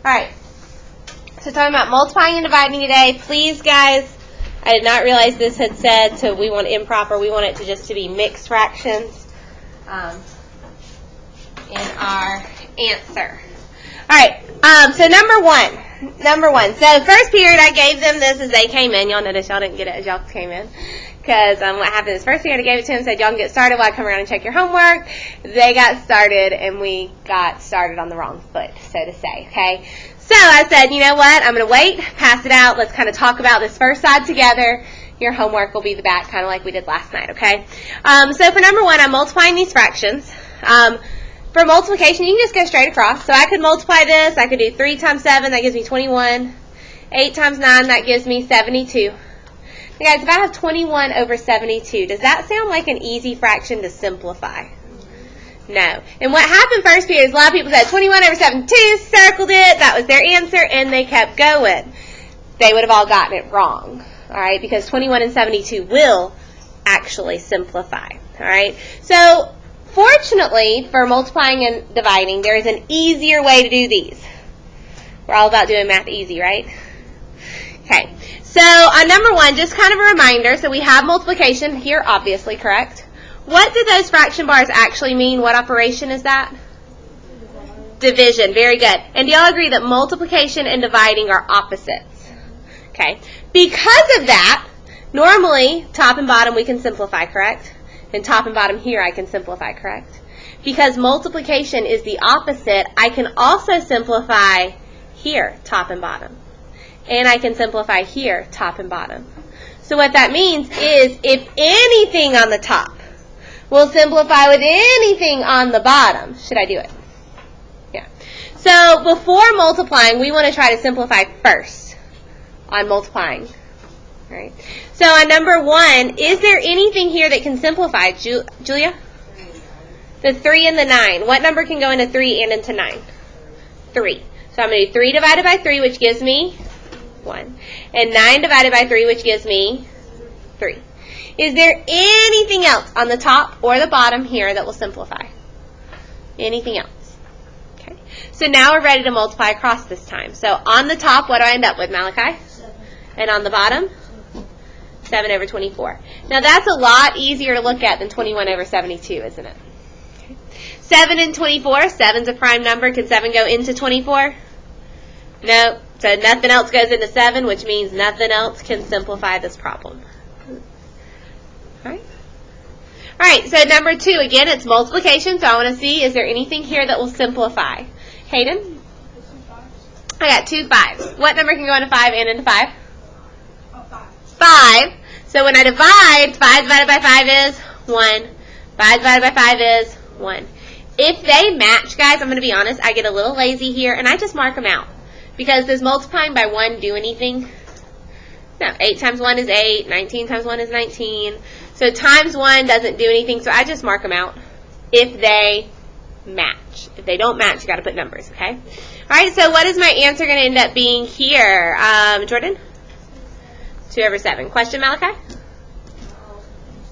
Alright, so talking about multiplying and dividing today. Please, guys, I did not realize this had said, so we want improper. We want it to just to be mixed fractions in our answer. Alright, so number one. So first period I gave them this as they came in. Y'all notice y'all didn't get it as y'all came in. Because what happened is first period I gave it to them, said y'all can get started while I come around and check your homework. They got started and we got started on the wrong foot, so to say, okay? So I said, you know what, I'm going to wait, pass it out, let's kind of talk about this first side together. Your homework will be the back, kind of like we did last night, okay? So for number one, I'm multiplying these fractions. For multiplication, you can just go straight across. So I could multiply this. I could do 3 times 7, that gives me 21. 8 times 9, that gives me 72. Now guys, if I have 21 over 72, does that sound like an easy fraction to simplify? No. And what happened first period is a lot of people said 21 over 72, circled it, that was their answer, and they kept going. They would have all gotten it wrong, all right, because 21 and 72 will actually simplify, all right? So fortunately, for multiplying and dividing, there is an easier way to do these. We're all about doing math easy, right? Okay, so on number one, just kind of a reminder, so we have multiplication here, obviously, correct? What do those fraction bars actually mean? What operation is that? Division, very good. And do y'all agree that multiplication and dividing are opposites? Okay, because of that, normally, top and bottom we can simplify, correct? And top and bottom here I can simplify, correct? Because multiplication is the opposite, I can also simplify here, top and bottom. And I can simplify here, top and bottom. So what that means is if anything on the top will simplify with anything on the bottom, should I do it? Yeah. So before multiplying, we want to try to simplify first on multiplying. Right. So on number one, is there anything here that can simplify? Julia? The 3 and the 9. What number can go into 3 and into 9? 3. So I'm going to do 3 divided by 3, which gives me 1. And 9 divided by 3, which gives me 3. Is there anything else on the top or the bottom here that will simplify? Anything else? Okay. So now we're ready to multiply across this time. So on the top, what do I end up with, Malachi? 7. And on the bottom? 7 over 24. Now that's a lot easier to look at than 21 over 72, isn't it? Okay. 7 and 24. 7's a prime number. Can 7 go into 24? No. So nothing else goes into 7, which means nothing else can simplify this problem. Alright. Alright, so number 2, again, it's multiplication. So I want to see, is there anything here that will simplify? Hayden? I got 2 5s. What number can go into 5 and into 5? 5. So when I divide, 5 divided by 5 is 1. 5 divided by 5 is 1. If they match, guys, I'm going to be honest, I get a little lazy here, and I just mark them out. Because does multiplying by 1 do anything? No. 8 times 1 is 8. 19 times 1 is 19. So times 1 doesn't do anything, so I just mark them out if they match. If they don't match, you got to put numbers, okay? All right, so what is my answer going to end up being here? Jordan? 2 over 7. Question, Malachi?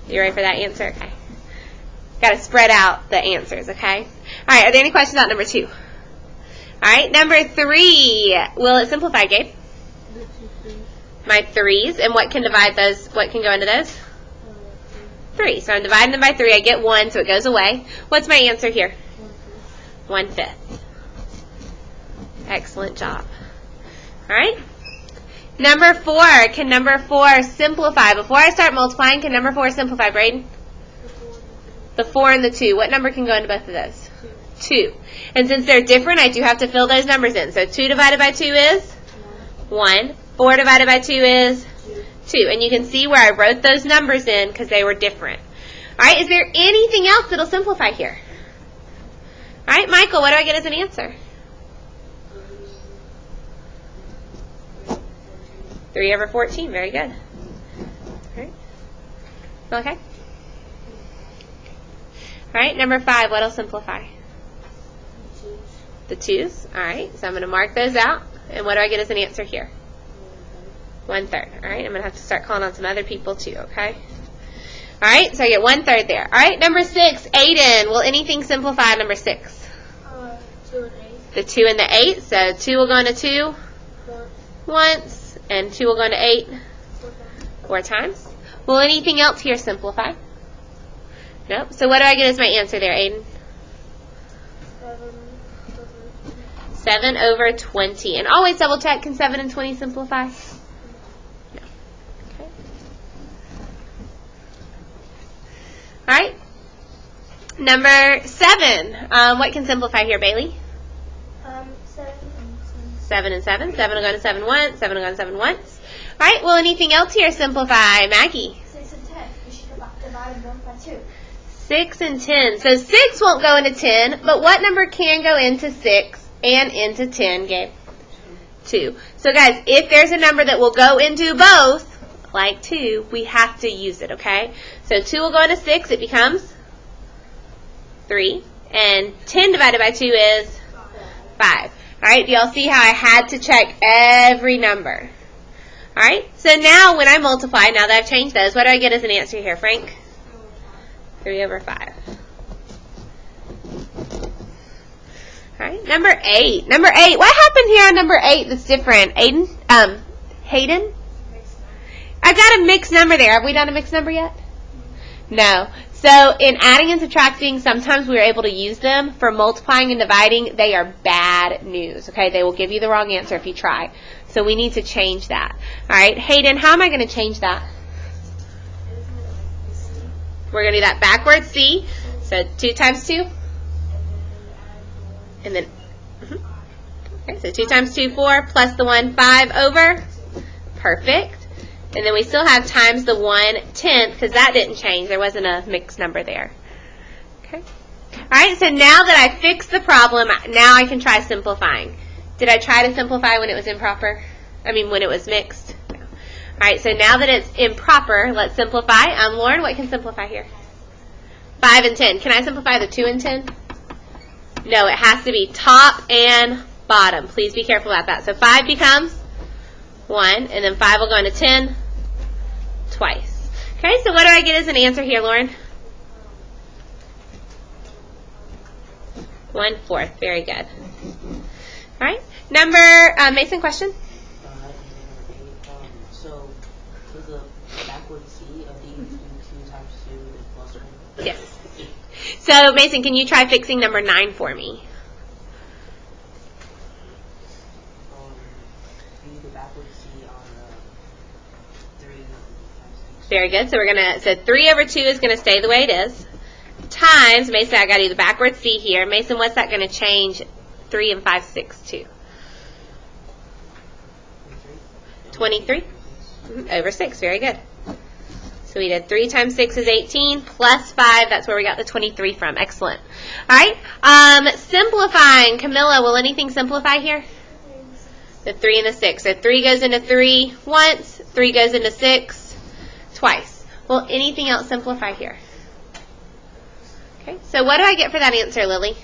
You ready for that answer? Okay. Got to spread out the answers, okay? All right, are there any questions about number 2? All right, number 3. Will it simplify, Gabe? My 3's. And what can divide those? What can go into those? 3. So I'm dividing them by 3. I get 1, so it goes away. What's my answer here? 1/5. Excellent job. All right. Number 4. Can number 4 simplify? Before I start multiplying, can number 4 simplify, Braden? The 4 and the 2. What number can go into both of those? 2. And since they're different, I do have to fill those numbers in. So 2 divided by 2 is 1. 4 divided by 2 is 2. And you can see where I wrote those numbers in because they were different. All right, is there anything else that will simplify here? All right, Michael, what do I get as an answer? 3 over 14. Very good. All right. Okay. All right, number 5, what will simplify? The 2's. All right, so I'm going to mark those out. And what do I get as an answer here? 1/3. All right, I'm going to have to start calling on some other people too, okay? All right, so I get 1/3 there. All right, number 6, Aiden. Will anything simplify number 6? 2 and The 2 and the 8, so 2 will go into 2 once, and 2 will go into 8 4 times. Will anything else here simplify? Nope. So what do I get as my answer there, Aiden? 7 over 20. And always double check, can 7 and 20 simplify? No. Okay. All right. Number 7. What can simplify here, Bailey? 7 and 7. 7 will go to 7 once. 7 will go to 7 once. All right. Will anything else here simplify, Maggie? 6 and 10. We should divide them by 2. 6 and 10. So 6 won't go into 10, but what number can go into 6 and into 10, Gabe? 2. So guys, if there's a number that will go into both, like 2, we have to use it, okay? So 2 will go into 6. It becomes 3. And 10 divided by 2 is 5. All right, do y'all see how I had to check every number? All right, so now when I multiply, now that I've changed those, what do I get as an answer here, Frank? 3 over 5. All right, number 8. Number 8. What happened here on number 8 that's different? Aiden? Hayden? I've got a mixed number there. Have we done a mixed number yet? No. So in adding and subtracting, sometimes we're able to use them. For multiplying and dividing, they are bad news. Okay, they will give you the wrong answer if you try. So we need to change that. All right, Hayden, how am I going to change that? We're going to do that backwards C. So 2 times 2. And then, okay, so 2 times 2, 4, plus the 1, 5 over. Perfect. And then we still have times the 1/10, because that didn't change. There wasn't a mixed number there. Okay. All right, so now that I fixed the problem, now I can try simplifying. Did I try to simplify when it was improper? I mean, when it was mixed? No. All right, so now that it's improper, let's simplify. Lauren, what can simplify here? 5 and 10. Can I simplify the 2 and 10? No, it has to be top and bottom. Please be careful about that. So 5 becomes 1, and then 5 will go into 10 twice. Okay, so what do I get as an answer here, Lauren? 1/4. Very good. All right. Number, Mason, question? So, does the backward C of these do 2 times 2 is plus 1? Yes. So, Mason, can you try fixing number 9 for me? Do the backward C on 3 times 6. Very good. So we're going to, so 3 over 2 is going to stay the way it is. Times, Mason, I got to do the backward C here. Mason, what's that going to change 3 and 5, 6 to? 23? Over 6. Very good. So we did 3 times 6 is 18, plus 5, that's where we got the 23 from. Excellent. All right. Simplifying. Camilla, will anything simplify here? The 3 and the 6. So 3 goes into 3 once, 3 goes into 6 twice. Will anything else simplify here? Okay, so what do I get for that answer, Lily?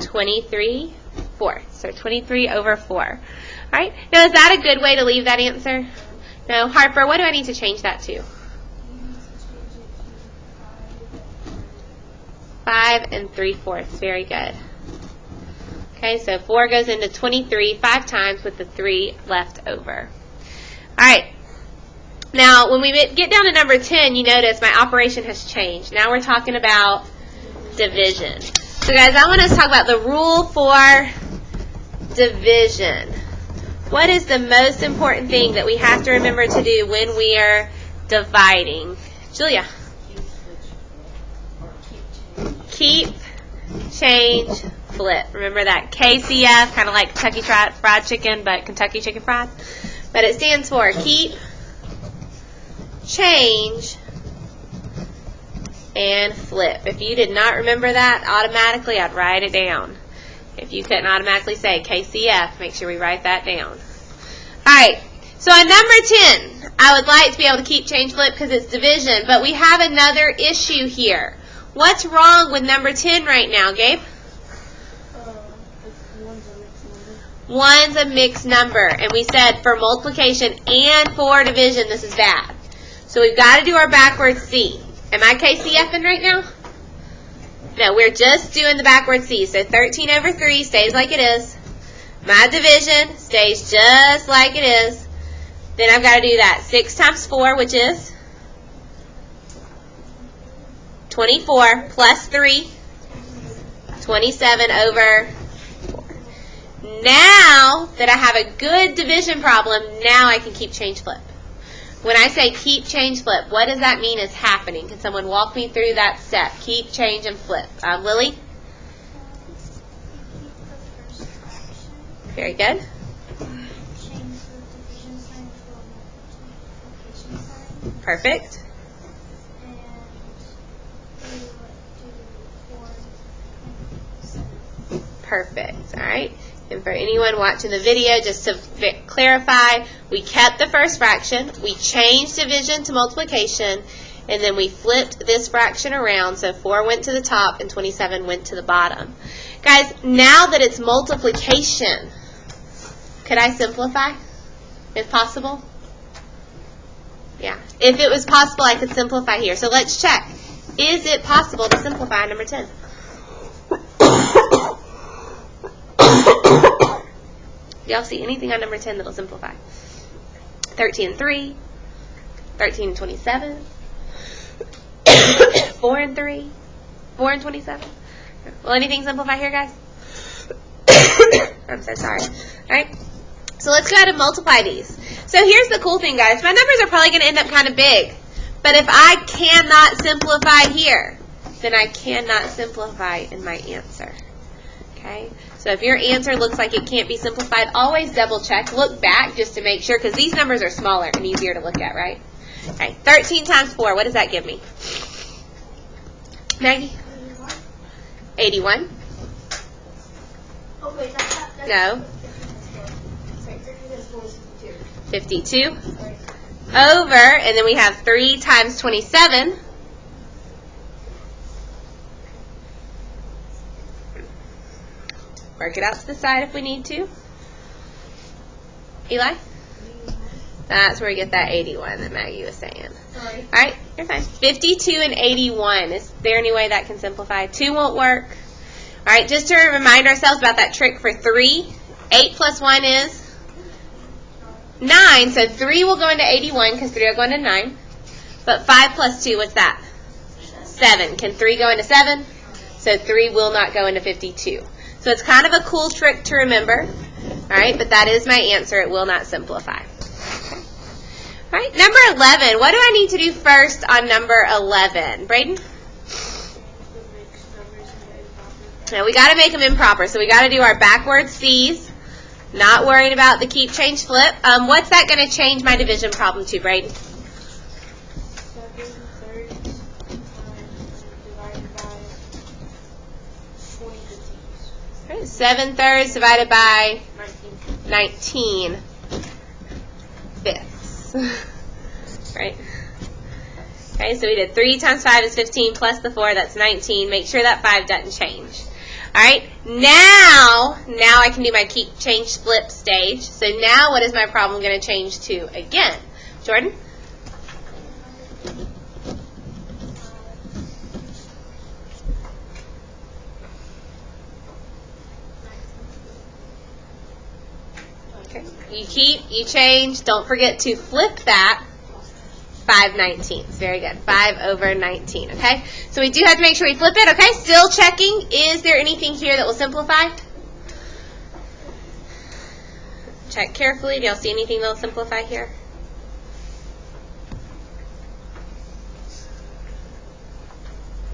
23 fourths. So 23 over 4. All right. Now, is that a good way to leave that answer? No. Harper, what do I need to change that to? 5 and 3/4. Very good. Okay, so 4 goes into 23 5 times with the 3 left over. All right. Now, when we get down to number 10, you notice my operation has changed. Now we're talking about division. So, guys, I want us to talk about the rule for division. What is the most important thing that we have to remember to do when we are dividing? Julia. Keep, change, flip. Remember that KCF, kind of like Kentucky Fried Chicken, but Kentucky Chicken Fried. But it stands for keep, change, and flip. If you did not remember that automatically, I'd write it down. If you couldn't automatically say KCF, make sure we write that down. All right. So on number 10, I would like to be able to keep, change, flip because it's division. But we have another issue here. What's wrong with number 10 right now, Gabe? One's a mixed number. And we said for multiplication and for division, this is bad. So we've got to do our backwards C. Am I KCFing right now? No, we're just doing the backward C. So 13 over 3 stays like it is. My division stays just like it is. Then I've got to do that. 6 times 4, which is 24 plus 3, 27 over 4. Now that I have a good division problem, now I can keep, change, flip. When I say keep, change, flip, what does that mean is happening? Can someone walk me through that step? Keep, change, and flip. Lily? Very good. Perfect. Perfect. All right. And for anyone watching the video, just to clarify, we kept the first fraction, we changed division to multiplication, and then we flipped this fraction around, so 4 went to the top and 27 went to the bottom. Guys, now that it's multiplication, could I simplify, if possible? Yeah. If it was possible, I could simplify here. So let's check. Is it possible to simplify number 10? Do y'all see anything on number 10 that will simplify? 13 and 3, 13 and 27, 4 and 3, 4 and 27. Will anything simplify here, guys? I'm so sorry. All right. So let's go ahead and multiply these. So here's the cool thing, guys. My numbers are probably going to end up kind of big. But if I cannot simplify here, then I cannot simplify in my answer. Okay? So if your answer looks like it can't be simplified, always double check. Look back just to make sure, because these numbers are smaller and easier to look at, right? Okay, 13 times 4, what does that give me? Maggie? 81. Oh, wait, that's No. 52. Over, and then we have 3 times 27. Work it out to the side if we need to. Eli? That's where we get that 81 that Maggie was saying. Sorry. All right, you're fine. 52 and 81. Is there any way that can simplify? 2 won't work. All right, just to remind ourselves about that trick for 3. 8 plus 1 is 9. So 3 will go into 81 because 3 will go into 9. But 5 plus 2, what's that? 7. Can 3 go into 7? So 3 will not go into 52. So it's kind of a cool trick to remember. All right, but that is my answer. It will not simplify. Okay. All right, number 11. What do I need to do first on number 11? Braden? Now, we got to make them improper. So we got to do our backward C's. Not worrying about the keep, change, flip. What's that going to change my division problem to, Braden? 7 thirds divided by 19 fifths. Right? Okay, so we did 3 times 5 is 15 plus the 4, that's 19. Make sure that 5 doesn't change. Alright, now I can do my keep, change, flip stage. So now what is my problem going to change to again? Jordan? Okay. You keep, you change, don't forget to flip that. 5/19. Very good. 5 over 19. Okay? So we do have to make sure we flip it. Okay? Still checking. Is there anything here that will simplify? Check carefully. Do y'all see anything that will simplify here?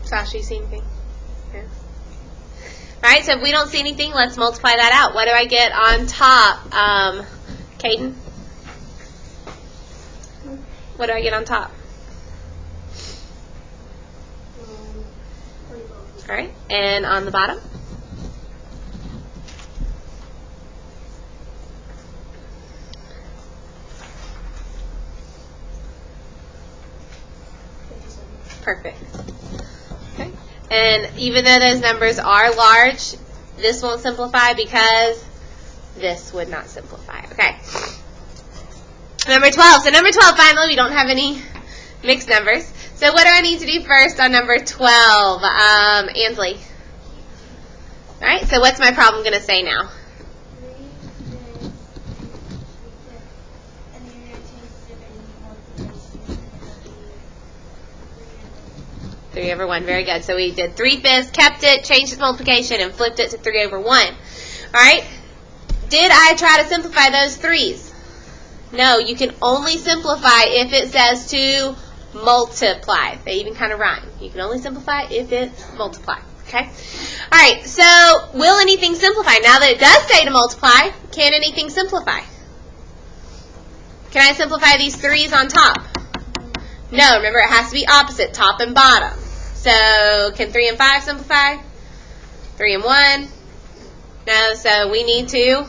Sasha, you see anything? Yeah. Alright, so if we don't see anything, let's multiply that out. What do I get on top? Caden? What do I get on top? All right, and on the bottom? Perfect. Okay. And even though those numbers are large, this won't simplify because this would not simplify. Okay. Number 12. So number 12, finally, we don't have any Mixed numbers. So what do I need to do first on number 12? Ansley. All right, so what's my problem going to say now? 3 over 1. Very good. So we did 3/5, kept it, changed its multiplication, and flipped it to 3 over 1. All right? Did I try to simplify those 3's? No, you can only simplify if it says to multiply. They even kind of rhyme. You can only simplify if it's multiply. Okay? All right, so will anything simplify? Now that it does say to multiply, can anything simplify? Can I simplify these 3's on top? No, remember it has to be opposite, top and bottom. So can 3 and 5 simplify? 3 and 1? No, so we need to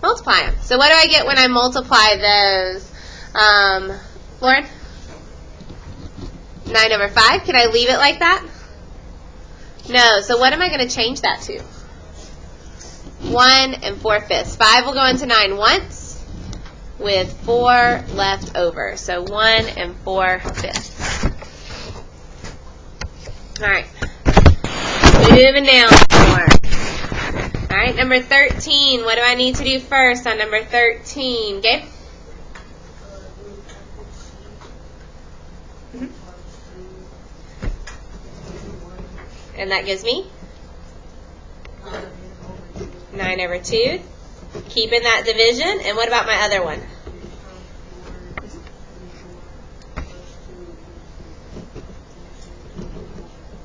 multiply them. So what do I get when I multiply those? Lauren? 9 over 5. Can I leave it like that? No, so what am I going to change that to? 1 and 4/5. 5 will go into 9 once with 4 left over. So 1 and 4/5. All right. Moving down more. All right, number 13. What do I need to do first on number 13? Gabe? And that gives me 9 over 2. Keeping that division. And what about my other one?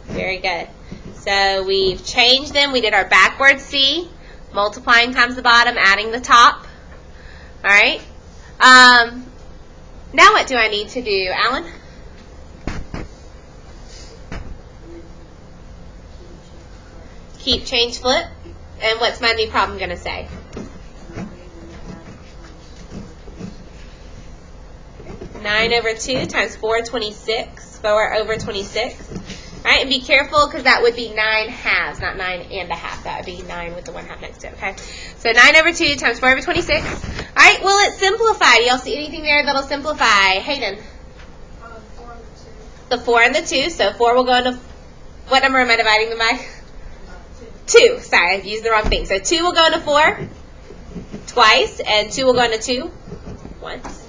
Very good. So we've changed them. We did our backward C. Multiplying times the bottom, adding the top. All right. Now what do I need to do, Alan? Keep, change, flip. And what's my new problem going to say? Nine over 2 times 4, 26. 4 over 26. All right, and be careful because that would be 9 halves, not 9 and a half. That would be 9 with the 1 half next to it, okay? So 9 over 2 times 4 over 26. All right, will it simplify? Do y'all see anything there that'll simplify? Hayden? 4 and 2. The 4 and the 2. So 4 will go into, what number am I dividing them by? 2. Sorry, I've used the wrong thing. So 2 will go into 4 twice, and 2 will go into 2 once.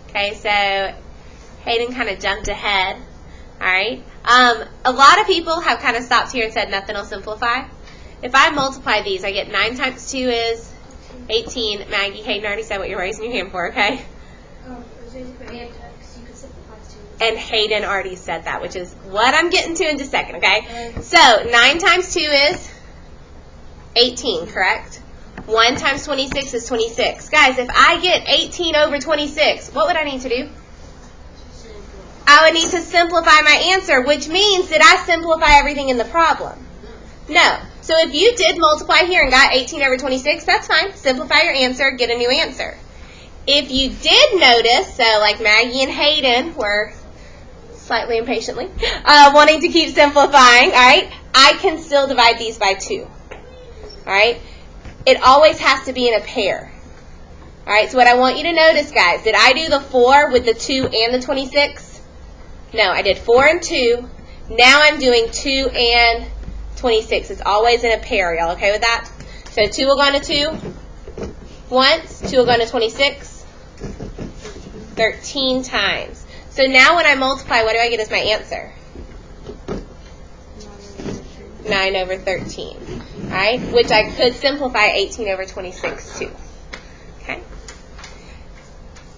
Okay, so Hayden kind of jumped ahead. All right. A lot of people have kind of stopped here and said nothing will simplify. If I multiply these, I get 9 times 2 is 18. Maggie, Hayden already said what you're raising your hand for, okay? And Hayden already said that, which is what I'm getting to in just a second, okay? So 9 times 2 is 18, correct? 1 times 26 is 26. Guys, if I get 18 over 26, what would I need to do? I would need to simplify my answer, which means did I simplify everything in the problem? No. So if you did multiply here and got 18 over 26, that's fine. Simplify your answer, get a new answer. If you did notice, so like Maggie and Hayden were slightly impatiently wanting to keep simplifying, all right, I can still divide these by 2. All right? It always has to be in a pair. All right, so what I want you to notice, guys, did I do the 4 with the 2 and the 26? No, I did 4 and 2. Now I'm doing 2 and 26. It's always in a pair. Y'all okay with that? So 2 will go into 2 once. 2 will go into 26 13 times. So now when I multiply, what do I get as my answer? 9 over 13. All right, which I could simplify 18 over 26 too. Okay?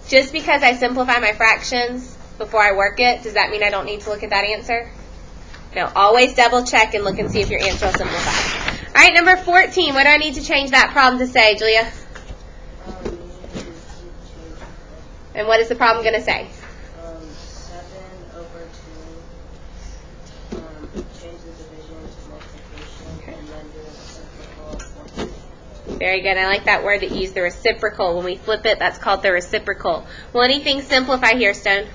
Just because I simplify my fractions before I work it, does that mean I don't need to look at that answer? No, always double check and look and see if your answer will simplify. All right, number 14. What do I need to change that problem to say, Julia? And what is the problem going to say? 7 over 2. Change the division to multiplication, and then do a reciprocal. Very good. I like that word that you use, the reciprocal. When we flip it, that's called the reciprocal. Will anything simplify here, Stone?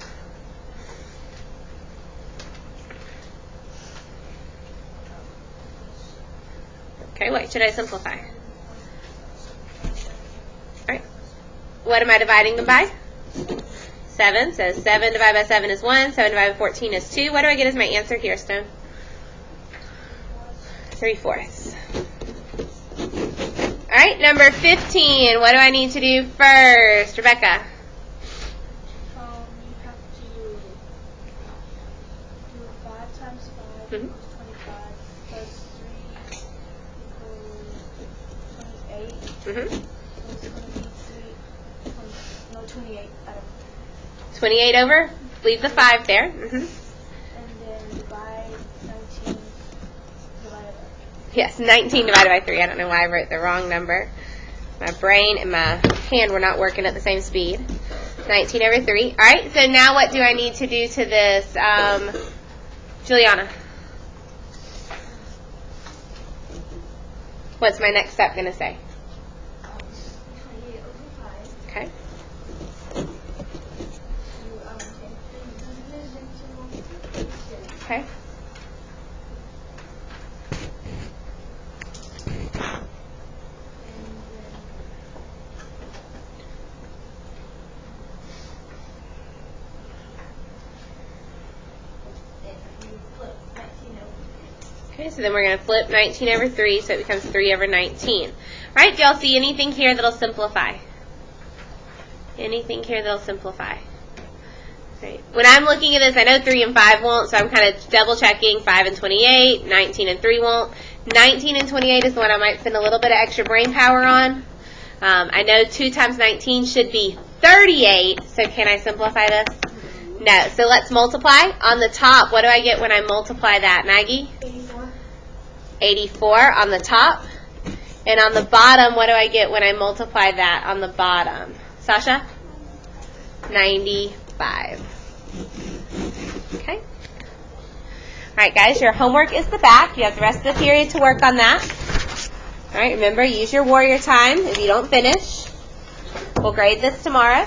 Okay, what should I simplify? All right. What am I dividing them by? 7. So 7 divided by 7 is 1. 7 divided by 14 is 2. What do I get as my answer here, Stone? 3/4. All right, number 15. What do I need to do first? Rebecca? You have to do 5 times 5 Mhm. equals 25 plus 3 equals 28. Mm-hmm. So it's going to be 28. I don't know. 28 over. Leave the 5 there. Mm-hmm. And then divide 19 divided by Yes, 19 divided by 3. I don't know why I wrote the wrong number. My brain and my hand were not working at the same speed. 19 over 3. All right, so now what do I need to do to this? Juliana? What's my next step going to say? 28 over 5. Okay. You take the division to multiplication. Okay. Okay, so then we're going to flip 19 over 3, so it becomes 3 over 19. All right, do y'all see anything here that'll simplify? Anything here that'll simplify? Right. When I'm looking at this, I know 3 and 5 won't, so I'm kind of double checking 5 and 28, 19 and 3 won't. 19 and 28 is the one I might spend a little bit of extra brain power on. I know 2 times 19 should be 38, so can I simplify this? No, so let's multiply. On the top, what do I get when I multiply that, Maggie? 84. 84 on the top. And on the bottom, what do I get when I multiply that on the bottom? Sasha? 95. Okay. All right, guys, your homework is the back. You have the rest of the period to work on that. All right, remember, use your warrior time if you don't finish. We'll grade this tomorrow.